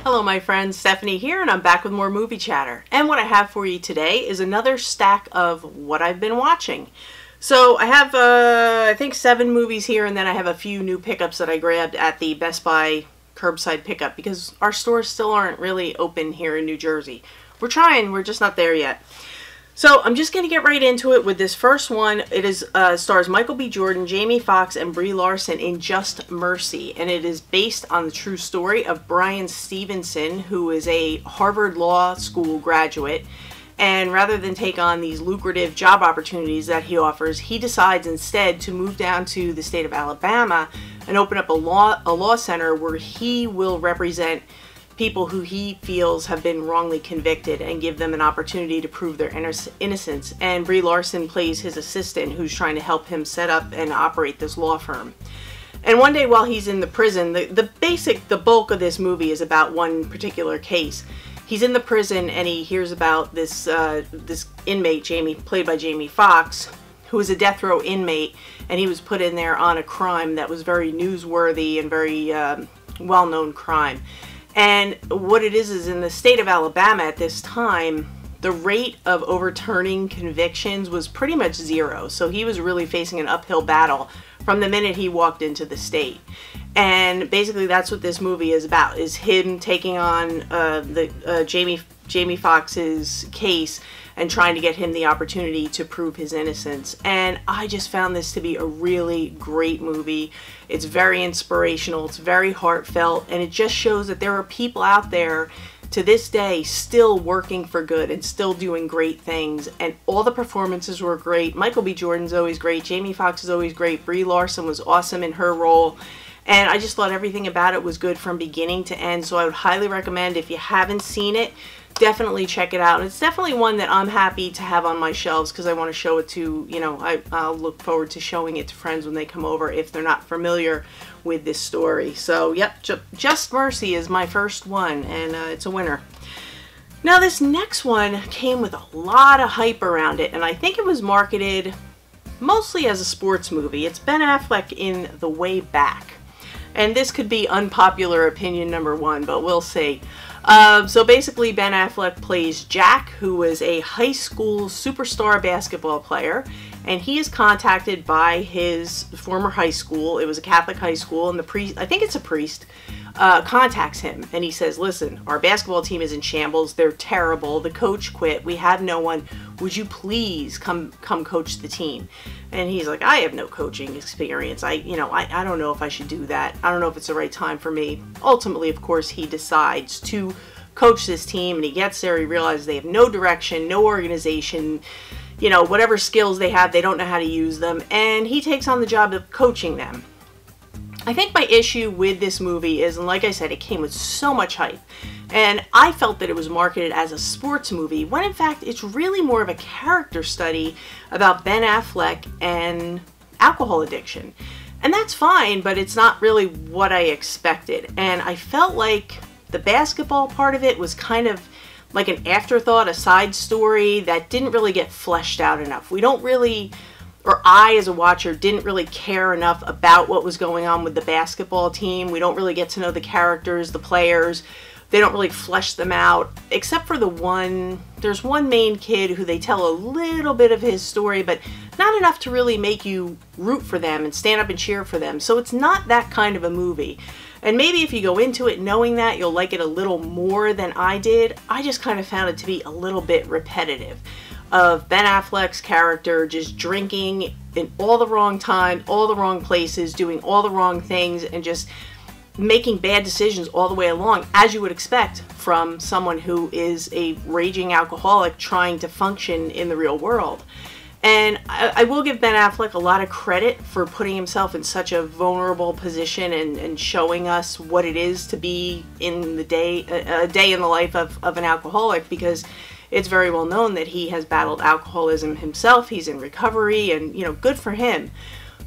Hello my friends, Stephanie here, and I'm back with more movie chatter. And what I have for you today is another stack of what I've been watching. So I have, I think 7 movies here, and then I have a few new pickups that I grabbed at the Best Buy curbside pickup because our stores still aren't really open here in New Jersey. We're trying, we're just not there yet. So I'm just going to get right into it with this first one. It is stars Michael B. Jordan, Jamie Foxx, and Brie Larson in Just Mercy. And it is based on the true story of Brian Stevenson, who is a Harvard Law School graduate. And rather than take on these lucrative job opportunities that he offers, he decides instead to move down to the state of Alabama and open up a law center where he will represent people who he feels have been wrongly convicted and give them an opportunity to prove their innocence. And Brie Larson plays his assistant who's trying to help him set up and operate this law firm. And one day while he's in the prison, the bulk of this movie is about one particular case. He's in the prison and he hears about this this inmate, played by Jamie Foxx, who is a death row inmate, and he was put in there on a crime that was very newsworthy and very well-known crime. And what it is in the state of Alabama at this time, the rate of overturning convictions was pretty much 0. So he was really facing an uphill battle from the minute he walked into the state. And basically that's what this movie is about, is him taking on Jamie Foxx's case and trying to get him the opportunity to prove his innocence. And I just found this to be a really great movie. It's very inspirational, it's very heartfelt, and it just shows that there are people out there to this day still working for good and still doing great things. And all the performances were great. Michael B. Jordan's always great, Jamie Foxx is always great, Brie Larson was awesome in her role. And I just thought everything about it was good from beginning to end. So I would highly recommend, if you haven't seen it, definitely check it out. And it's definitely one that I'm happy to have on my shelves because I want to show it to, I'll look forward to showing it to friends when they come over if they're not familiar with this story. So, yep, Just Mercy is my first one, and it's a winner. Now, this next one came with a lot of hype around it, and I think it was marketed mostly as a sports movie. It's Ben Affleck in The Way Back. And this could be unpopular opinion number 1, but we'll see. So basically Ben Affleck plays Jack, who is a high school superstar basketball player, and he is contacted by his former high school. It was a Catholic high school, and the priest, I think it's a priest, contacts him and he says, listen, our basketball team is in shambles, they're terrible, the coach quit, we have no one, would you please come coach the team? And he's like, I have no coaching experience, I don't know if I should do that, I don't know if it's the right time for me. Ultimately, of course, he decides to coach this team, and he gets there, he realizes they have no direction, no organization, whatever skills they have, they don't know how to use them, and he takes on the job of coaching them. I think my issue with this movie is, and like I said, it came with so much hype, and I felt that it was marketed as a sports movie, when in fact it's really more of a character study about Ben Affleck and alcohol addiction. And that's fine, but it's not really what I expected. And I felt like the basketball part of it was kind of like an afterthought, a side story that didn't really get fleshed out enough. We don't really, or I as a watcher didn't really care enough about what was going on with the basketball team. We don't really get to know the characters, the players. They don't really flesh them out, except for there's one main kid who they tell a little bit of his story, but not enough to really make you root for them and stand up and cheer for them. So it's not that kind of a movie. And maybe if you go into it knowing that, you'll like it a little more than I did. I just kind of found it to be a little bit repetitive of Ben Affleck's character just drinking in all the wrong time, all the wrong places, doing all the wrong things, and just making bad decisions all the way along, as you would expect from someone who is a raging alcoholic trying to function in the real world. And I will give Ben Affleck a lot of credit for putting himself in such a vulnerable position and showing us what it is to be in a day in the life of an alcoholic, because it's very well known that he has battled alcoholism himself. He's in recovery, and good for him.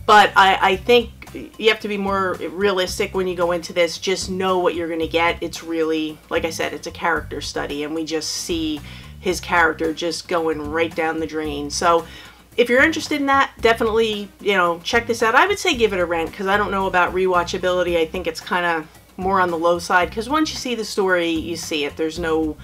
But I think you have to be more realistic when you go into this. Just know what you're going to get. It's really, like I said, it's a character study, and we just see his character just going right down the drain. So if you're interested in that, definitely, check this out. I would say give it a rent, because I don't know about rewatchability. I think it's kind of more on the low side, because once you see the story, you see it. There's no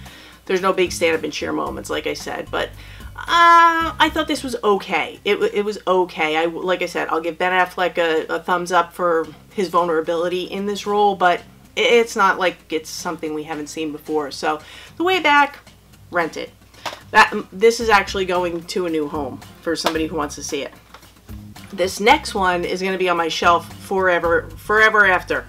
big stand up and cheer moments, like I said. But I thought this was okay. It was okay. Like I said, I'll give Ben Affleck a thumbs up for his vulnerability in this role, but it's not like it's something we haven't seen before. So the way back, rent it. This is actually going to a new home for somebody who wants to see it. This next one is going to be on my shelf forever after.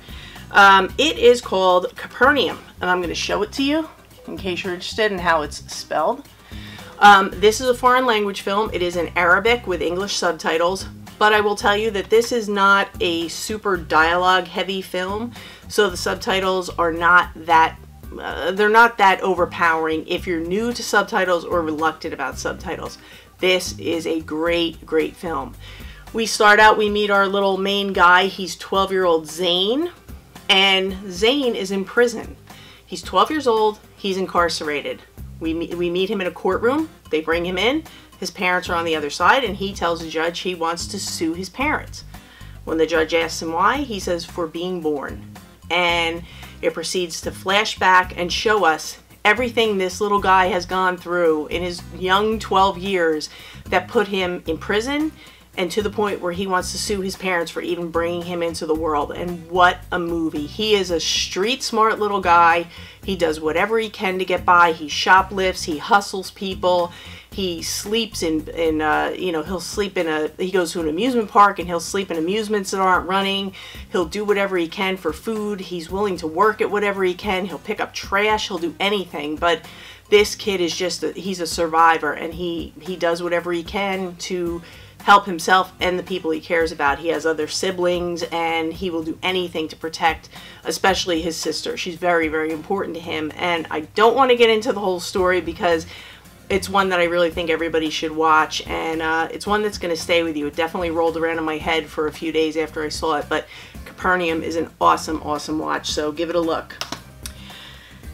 It is called Capernaum, and I'm going to show it to you in case you're interested in how it's spelled. This is a foreign language film. It is in Arabic with English subtitles, but I will tell you that this is not a super dialogue heavy film, so the subtitles are not that they're not that overpowering if you're new to subtitles or reluctant about subtitles. This is a great film. We start out, we meet our little main guy. He's 12-year-old Zane, and Zane is in prison. He's 12 years old. He's incarcerated. We meet him in a courtroom. They bring him in. His parents are on the other side, and he tells the judge he wants to sue his parents. When the judge asks him why, he says, for being born. And it proceeds to flash back and show us everything this little guy has gone through in his young 12 years that put him in prison, and to the point where he wants to sue his parents for even bringing him into the world. And what a movie. He is a street smart little guy. He does whatever he can to get by. He shoplifts, he hustles people, he sleeps he goes to an amusement park and he'll sleep in amusements that aren't running. He'll do whatever he can for food. He's willing to work at whatever he can. He'll pick up trash. He'll do anything. But this kid is he's a survivor, and he does whatever he can to help himself and the people he cares about. He has other siblings, and he will do anything to protect, especially his sister. She's very important to him, and I don't want to get into the whole story because it's one that I really think everybody should watch, and it's one that's going to stay with you. It definitely rolled around in my head for a few days after I saw it, but Capernaum is an awesome watch, so give it a look.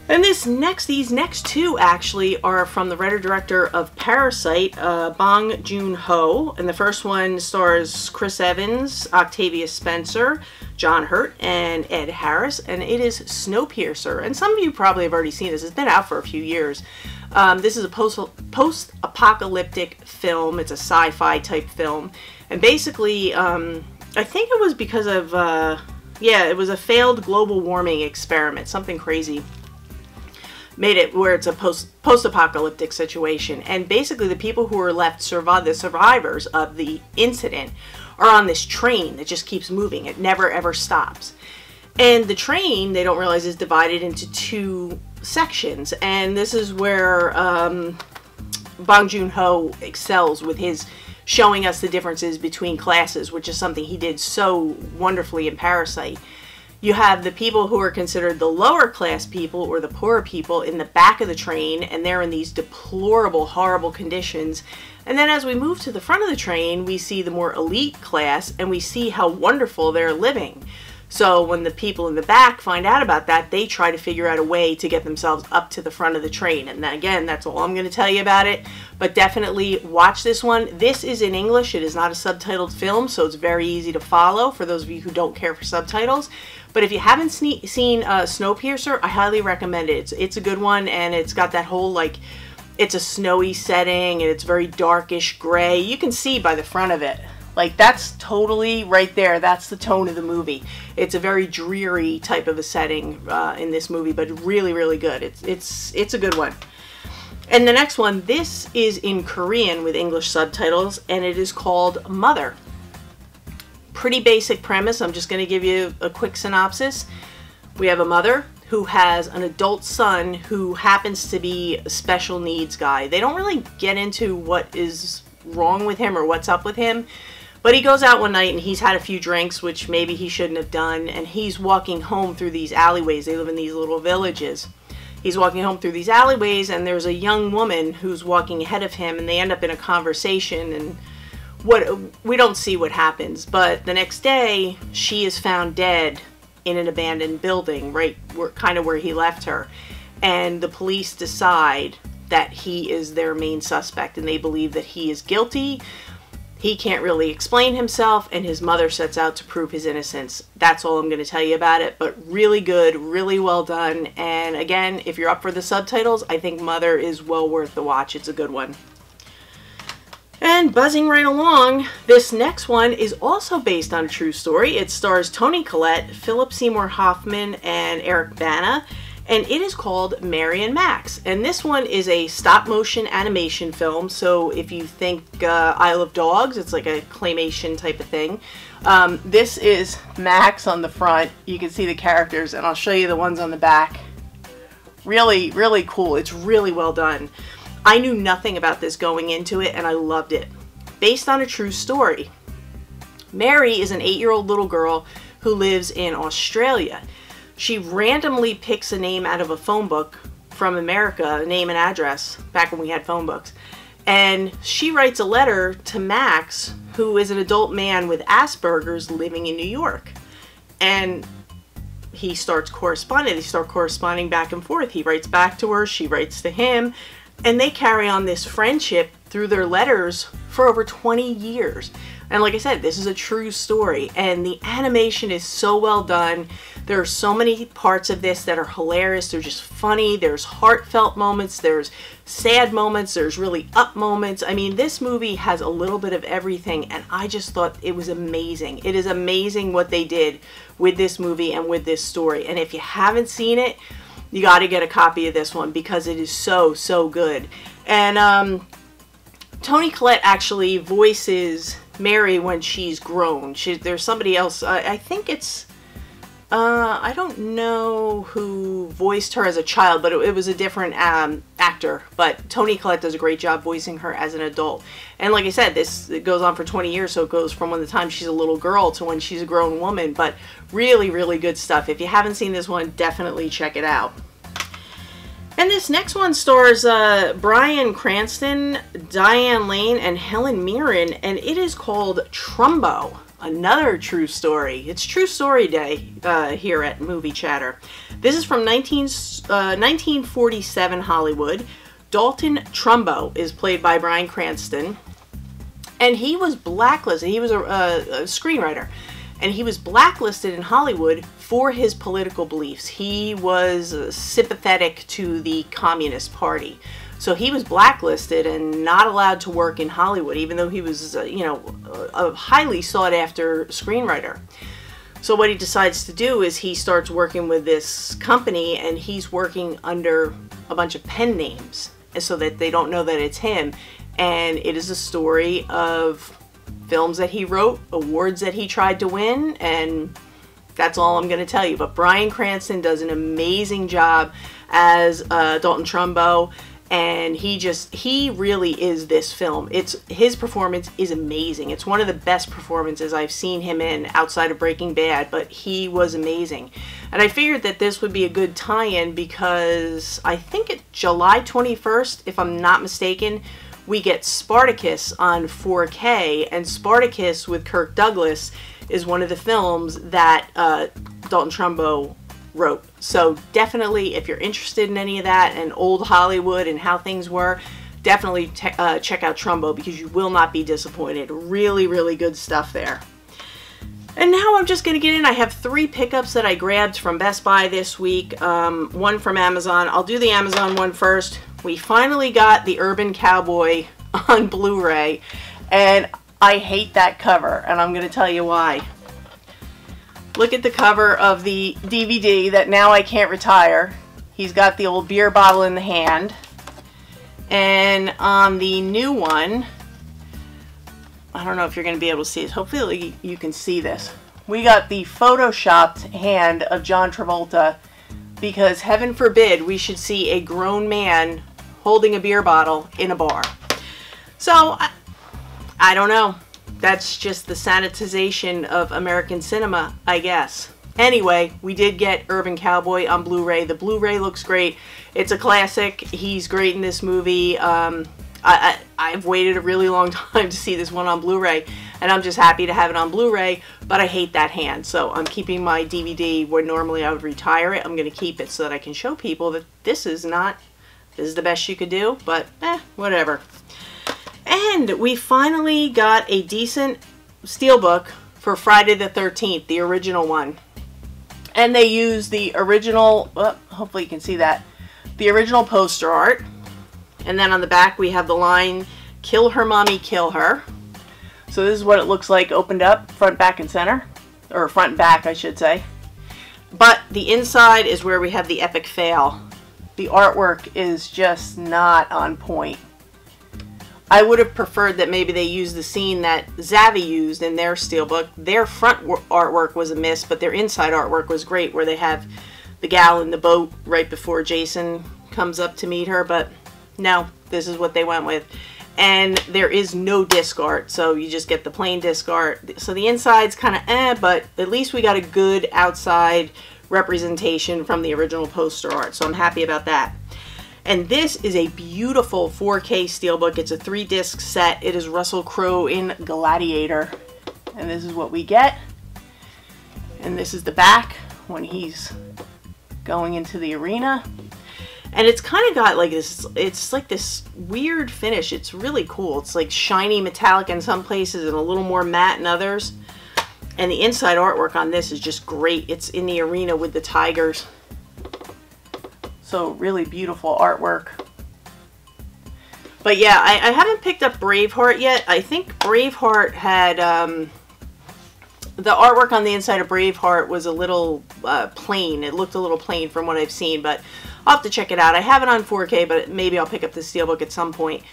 And these next two actually are from the writer-director of Parasite, Bong Joon-ho. And the first one stars Chris Evans, Octavia Spencer, John Hurt, and Ed Harris. And it is Snowpiercer. And some of you probably have already seen this. It's been out for a few years. This is a post-apocalyptic film. It's a sci-fi type film. And basically, I think it was because of, it was a failed global warming experiment. Something crazy made it where it's a post-apocalyptic situation, and basically the people who are left the survivors of the incident are on this train that just keeps moving. It never ever stops, and the train, they don't realize, is divided into two sections, and this is where Bong Joon-ho excels with his showing us the differences between classes, which is something he did so wonderfully in Parasite. You have the people who are considered the lower class people, or the poorer people, in the back of the train, and they're in these deplorable, horrible conditions. And then as we move to the front of the train, we see the more elite class, and we see how wonderful they're living. So when the people in the back find out about that, they try to figure out a way to get themselves up to the front of the train. And then, again, that's all I'm going to tell you about it. But definitely watch this one. This is in English. It is not a subtitled film, so it's very easy to follow for those of you who don't care for subtitles. But if you haven't seen Snowpiercer, I highly recommend it. It's a good one, and it's got that whole, like, it's a snowy setting, and it's very darkish gray. You can see by the front of it. Like, that's totally right there. That's the tone of the movie. It's a very dreary type of a setting in this movie, but really good. It's a good one. And the next one, this is in Korean with English subtitles, and it is called Mother. Pretty basic premise. I'm just going to give you a quick synopsis. We have a mother who has an adult son who happens to be a special needs guy. They don't really get into what is wrong with him or what's up with him, but he goes out one night and he's had a few drinks, which maybe he shouldn't have done, and he's walking home through these alleyways. They live in these little villages. He's walking home through these alleyways, and there's a young woman who's walking ahead of him, and they end up in a conversation, and we don't see what happens, but the next day she is found dead in an abandoned building, right where he left her, and the police decide that he is their main suspect, and they believe that he is guilty. He can't really explain himself, and his mother sets out to prove his innocence. That's all I'm going to tell you about it, but really good, really well done. And again, if you're up for the subtitles, I think Mother is well worth the watch. It's a good one. And buzzing right along, this next one is also based on a true story. It stars Toni Collette, Philip Seymour Hoffman, and Eric Bana, and it is called Mary and Max. And this one is a stop-motion animation film, so if you think Isle of Dogs, it's like a claymation type of thing. This is Max on the front. You can see the characters, and I'll show you the ones on the back. Really, really cool. It's really well done. I knew nothing about this going into it, and I loved it. Based on a true story. Mary is an 8-year-old little girl who lives in Australia. She randomly picks a name out of a phone book from America, a name and address, back when we had phone books. And she writes a letter to Max, who is an adult man with Asperger's living in New York. And he starts corresponding. They start corresponding back and forth. He writes back to her, she writes to him. And they carry on this friendship through their letters for over 20 years. And like I said, this is a true story, and the animation is so well done. There are so many parts of this that are hilarious. They're just funny. There's heartfelt moments. There's sad moments. There's really up moments. I mean, this movie has a little bit of everything, and I just thought it was amazing. It is amazing what they did with this movie and with this story. And if you haven't seen it, you got to get a copy of this one because it is so, so good. And Toni Collette actually voices Mary when she's grown. There's somebody else, I think it's, I don't know who voiced her as a child, but it was a different actor. But Toni Collette does a great job voicing her as an adult. And like I said, it goes on for 20 years, so it goes from when the time she's a little girl to when she's a grown woman. But really, really good stuff. If you haven't seen this one, definitely check it out. And this next one stars Bryan Cranston, Diane Lane, and Helen Mirren, and it is called Trumbo, another true story. It's True Story Day here at Movie Chatter. This is from 1947 Hollywood. Dalton Trumbo is played by Bryan Cranston, and he was blacklisted. He was a screenwriter, and he was blacklisted in Hollywood for his political beliefs. He was sympathetic to the Communist Party. So he was blacklisted and not allowed to work in Hollywood, even though he was, you know, a highly sought after screenwriter. So what he decides to do is he starts working with this company, and he's working under a bunch of pen names so that they don't know that it's him. And it is a story of films that he wrote, awards that he tried to win, and that's all I'm going to tell you. But Bryan Cranston does an amazing job as Dalton Trumbo, and he really is this film. His performance is amazing. It's one of the best performances I've seen him in outside of Breaking Bad, but he was amazing. And I figured that this would be a good tie-in because I think it's July 21st, if I'm not mistaken, we get Spartacus on 4K, and Spartacus with Kirk Douglas is one of the films that Dalton Trumbo wrote. So definitely, if you're interested in any of that and old Hollywood and how things were, definitely check out Trumbo because you will not be disappointed. Really, really good stuff there. And now I'm just going to get in. I have 3 pickups that I grabbed from Best Buy this week. One from Amazon. I'll do the Amazon one first. We finally got the Urban Cowboy on Blu-ray, and I hate that cover, and I'm going to tell you why. Look at the cover of the DVD that now I can't retire. He's got the old beer bottle in the hand. And on the new one, I don't know if you're going to be able to see this. Hopefully you can see this. We got the photoshopped hand of John Travolta because heaven forbid we should see a grown man holding a beer bottle in a bar. So, I don't know. That's just the sanitization of American cinema, I guess. Anyway, we did get Urban Cowboy on Blu-ray. The Blu-ray looks great. It's a classic. He's great in this movie. I've waited a really long time to see this one on Blu-ray, and I'm just happy to have it on Blu-ray, but I hate that hand. So I'm keeping my DVD where normally I would retire it. I'm going to keep it so that I can show people that this is the best you could do, but whatever. And we finally got a decent steelbook for Friday the 13th, the original one. And they used the original, oh, hopefully you can see that, the original poster art. And then on the back we have the line, "Kill her, mommy, kill her." So this is what it looks like opened up, front, back, and center. Or front and back, I should say. But the inside is where we have the epic fail. The artwork is just not on point. I would have preferred that maybe they used the scene that Zavi used in their steelbook. Their front artwork was a miss, but their inside artwork was great, where they have the gal in the boat right before Jason comes up to meet her. But no, this is what they went with. And there is no disc art, so you just get the plain disc art. So the inside's kind of but at least we got a good outside representation from the original poster art, so I'm happy about that. And this is a beautiful 4K steelbook. It's a 3-disc set. It is Russell Crowe in Gladiator. And this is what we get. And this is the back when he's going into the arena. And it's kind of got like this, it's like this weird finish. It's really cool. It's like shiny metallic in some places and a little more matte in others. And the inside artwork on this is just great. It's in the arena with the tigers. So really beautiful artwork. But yeah, I haven't picked up Braveheart yet. I think Braveheart had, the artwork on the inside of Braveheart was a little plain. It looked a little plain from what I've seen, but I'll have to check it out. I have it on 4K, but maybe I'll pick up the steelbook at some point.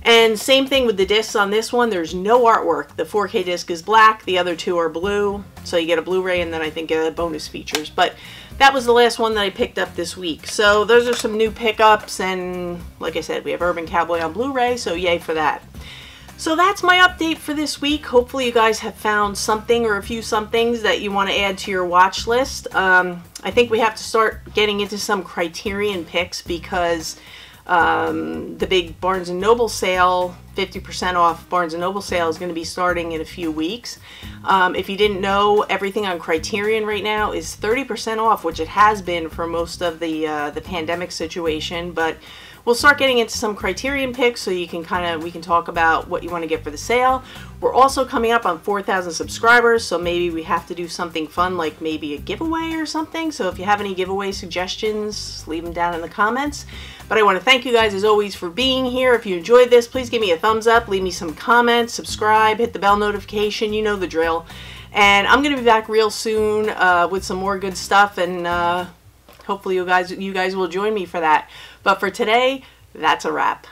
And same thing with the discs on this one. There's no artwork. The 4K disc is black. The other two are blue. So you get a Blu-ray and then I think bonus features. But that was the last one that I picked up this week. So those are some new pickups. And like I said, we have Urban Cowboy on Blu-ray. So yay for that. So that's my update for this week. Hopefully you guys have found something or a few somethings that you want to add to your watch list. I think we have to start getting into some Criterion picks because the big Barnes & Noble sale, 50% off Barnes & Noble sale, is going to be starting in a few weeks. If you didn't know, everything on Criterion right now is 30% off, which it has been for most of the pandemic situation. But we'll start getting into some Criterion picks so you can we can talk about what you want to get for the sale. We're also coming up on 4,000 subscribers, so maybe we have to do something fun like maybe a giveaway or something. So if you have any giveaway suggestions, leave them down in the comments. But I want to thank you guys as always for being here. If you enjoyed this, please give me a thumbs up, leave me some comments, subscribe, hit the bell notification, you know the drill. And I'm going to be back real soon with some more good stuff, and hopefully you guys will join me for that. But for today, that's a wrap.